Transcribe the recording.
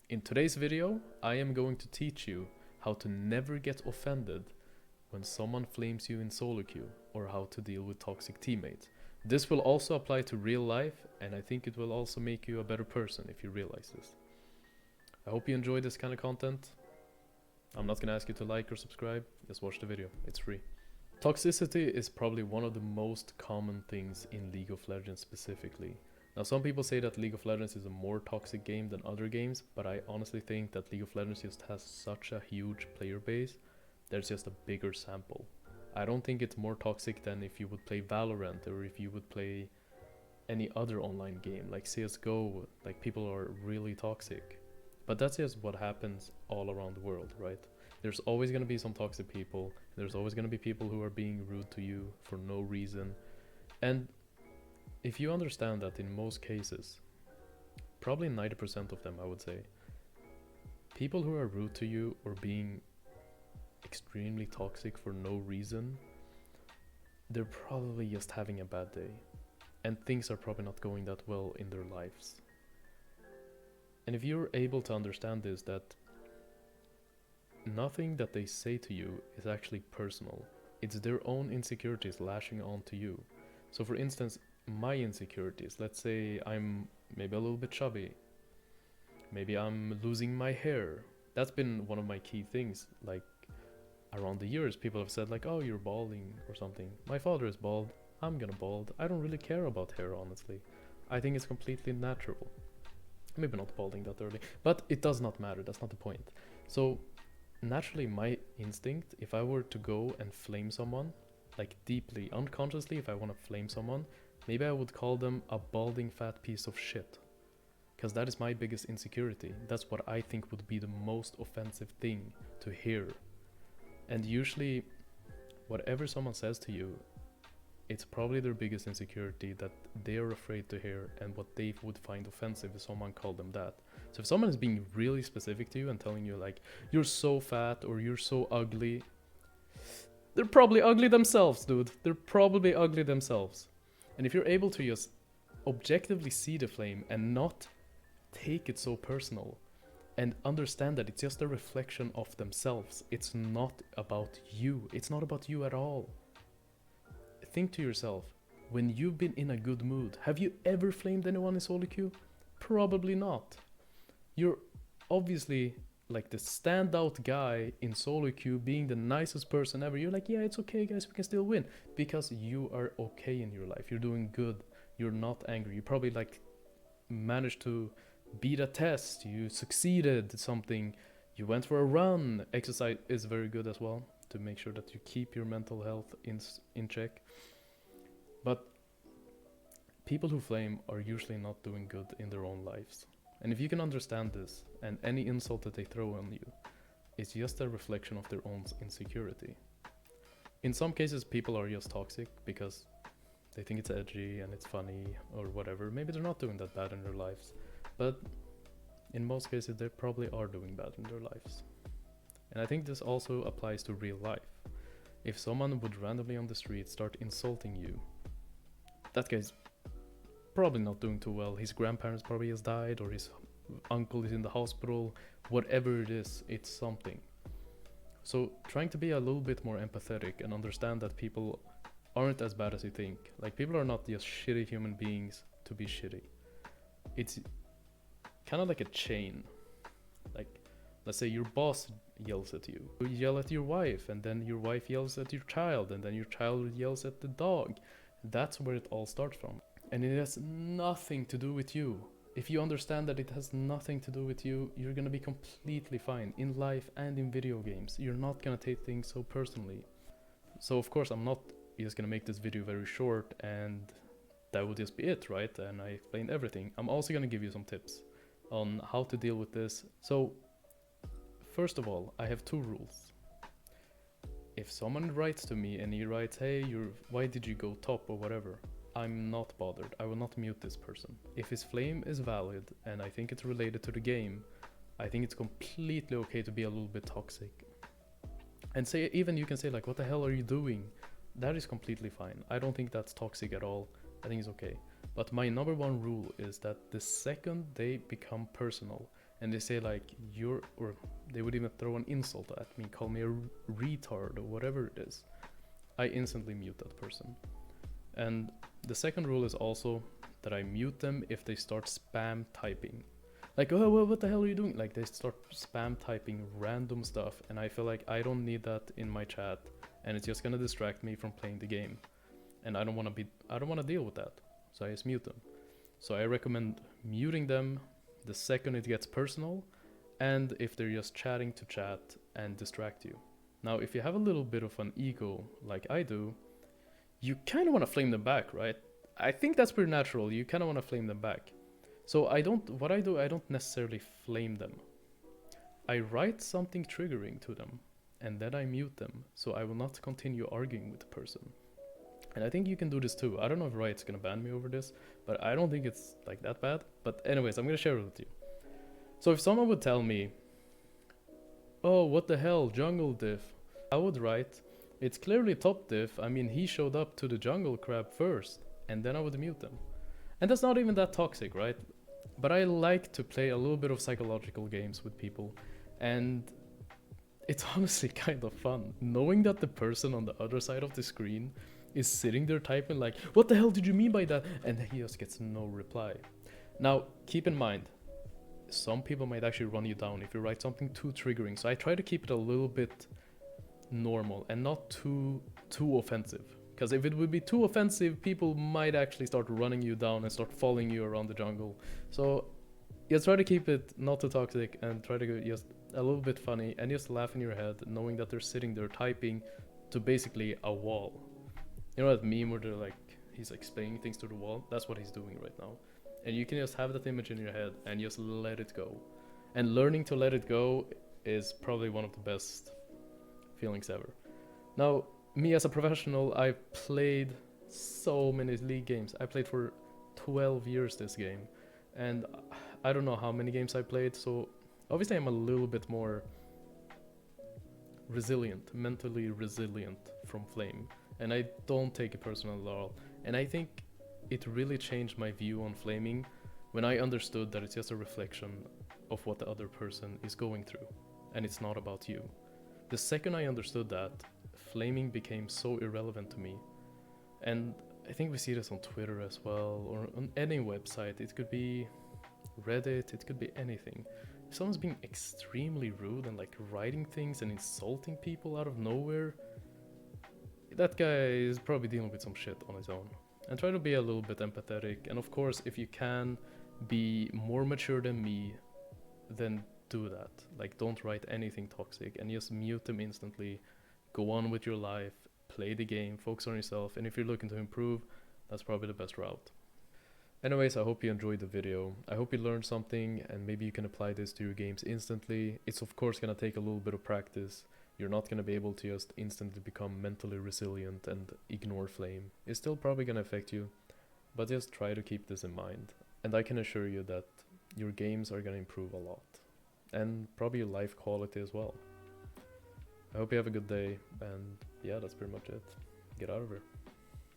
In today's video, I am going to teach you how to never get offended when someone flames you in solo queue, or how to deal with toxic teammates. This will also apply to real life, and I think it will also make you a better person if you realize this. I hope you enjoy this kind of content. I'm not gonna ask you to like or subscribe, just watch the video, it's free. Toxicity is probably one of the most common things in League of Legends specifically. Now, some people say that League of Legends is a more toxic game than other games, but I honestly think that League of Legends just has such a huge player base, there's just a bigger sample. I don't think it's more toxic than if you would play Valorant or if you would play any other online game like CSGO, like people are really toxic. But that's just what happens all around the world, right? There's always going to be some toxic people, there's always going to be people who are being rude to you for no reason. And if you understand that in most cases, probably 90% of them I would say, people who are rude to you or being extremely toxic for no reason, they're probably just having a bad day. And things are probably not going that well in their lives. And if you're able to understand this, that nothing that they say to you is actually personal. It's their own insecurities lashing onto you. So for instance, my insecurities, let's say I'm maybe a little bit chubby. Maybe I'm losing my hair. That's been one of my key things. Like around the years, people have said like, oh, you're balding or something. My father is bald. I'm gonna bald. I don't really care about hair, honestly. I think it's completely natural. Maybe not balding that early, but it does not matter. That's not the point. So naturally, my instinct, if I were to go and flame someone, like deeply, unconsciously, if I want to flame someone, maybe I would call them a balding fat piece of shit. Because that is my biggest insecurity. That's what I think would be the most offensive thing to hear. And usually, whatever someone says to you, it's probably their biggest insecurity that they are afraid to hear, and what they would find offensive if someone called them that. So if someone is being really specific to you and telling you like, you're so fat or you're so ugly, they're probably ugly themselves, dude. They're probably ugly themselves. And if you're able to just objectively see the flame and not take it so personal, and understand that it's just a reflection of themselves, it's not about you. It's not about you at all. Think to yourself, when you've been in a good mood, have you ever flamed anyone in solo queue? Probably not. You're obviously like the standout guy in solo queue, being the nicest person ever. You're like, yeah, it's okay guys, we can still win. Because you are okay in your life, you're doing good, you're not angry. You probably like managed to beat a test, you succeeded something, you went for a run. Exercise is very good as well, to make sure that you keep your mental health in check. But people who flame are usually not doing good in their own lives. And if you can understand this, and any insult that they throw on you is just a reflection of their own insecurity. In some cases, people are just toxic because they think it's edgy and it's funny or whatever. Maybe they're not doing that bad in their lives. But in most cases, they probably are doing bad in their lives. And I think this also applies to real life. If someone would randomly on the street start insulting you, that guy's probably not doing too well. His grandparents probably has died, or his uncle is in the hospital. Whatever it is, it's something. So trying to be a little bit more empathetic and understand that people aren't as bad as you think. Like, people are not just shitty human beings to be shitty. It's kind of like a chain. Like, let's say your boss yells at you. You yell at your wife, and then your wife yells at your child, and then your child yells at the dog. That's where it all starts from. And it has nothing to do with you. If you understand that it has nothing to do with you, you're gonna be completely fine in life and in video games. You're not gonna take things so personally. So of course I'm not just gonna make this video very short and that would just be it, right? And I explained everything. I'm also gonna give you some tips on how to deal with this. So first of all, I have 2 rules. If someone writes to me and he writes, hey, why did you go top or whatever, I'm not bothered. I will not mute this person. If his flame is valid and I think it's related to the game, I think it's completely okay to be a little bit toxic. And say, even you can say like, what the hell are you doing? That is completely fine. I don't think that's toxic at all. I think it's okay. But my number 1 rule is that the second they become personal and they say like or they would even throw an insult at me, call me a retard or whatever it is, I instantly mute that person. And the second rule is also that I mute them if they start spam typing. Like, oh, well, what the hell are you doing? Like, they start spam typing random stuff, and I feel like I don't need that in my chat, and it's just gonna distract me from playing the game. And I don't want to deal with that, so I just mute them. So I recommend muting them the second it gets personal, and if they're just chatting to chat and distract you. Now, if you have a little bit of an ego, like I do, you kind of want to flame them back, right? I think that's pretty natural. You kind of want to flame them back. So I don't necessarily flame them. I write something triggering to them, and then I mute them, so I will not continue arguing with the person. And I think you can do this too. I don't know if Riot's gonna ban me over this, but I don't think it's like that bad. But anyways, I'm gonna share it with you. So if someone would tell me, oh, what the hell, jungle diff, I would write, it's clearly top diff. I mean, he showed up to the jungle crab first, and then I would mute them. And that's not even that toxic, right? But I like to play a little bit of psychological games with people, and it's honestly kind of fun knowing that the person on the other side of the screen is sitting there typing like, what the hell did you mean by that? And he just gets no reply. Now, keep in mind, some people might actually run you down if you write something too triggering, so I try to keep it a little bit normal and not too offensive, because if it would be too offensive, people might actually start running you down and start following you around the jungle. So yeah, try to keep it not too toxic and try to go just a little bit funny and just laugh in your head knowing that they're sitting there typing to basically a wall. You know that meme where they're like, he's like explaining things to the wall? That's what he's doing right now. And you can just have that image in your head and just let it go. And learning to let it go is probably one of the best feelings ever. Now, me as a professional, I've played so many league games. I played for 12 years this game, and I don't know how many games I played, so obviously I'm a little bit more resilient, mentally resilient from Flame, and I don't take it personal at all. And I think it really changed my view on flaming when I understood that it's just a reflection of what the other person is going through, and it's not about you. The second I understood that, flaming became so irrelevant to me. And I think we see this on Twitter as well, or on any website. It could be Reddit, it could be anything. If someone's being extremely rude and like writing things and insulting people out of nowhere, that guy is probably dealing with some shit on his own. And try to be a little bit empathetic. And of course, if you can be more mature than me, then do that. Like, don't write anything toxic and just mute them instantly. Go on with your life, play the game, focus on yourself, and if you're looking to improve, that's probably the best route. Anyways, I hope you enjoyed the video. I hope you learned something and maybe you can apply this to your games instantly. It's of course gonna take a little bit of practice. You're not gonna be able to just instantly become mentally resilient and ignore flame. It's still probably gonna affect you, but just try to keep this in mind. And I can assure you that your games are gonna improve a lot. And probably your life quality as well. I hope you have a good day, and yeah, that's pretty much it. Get out of here.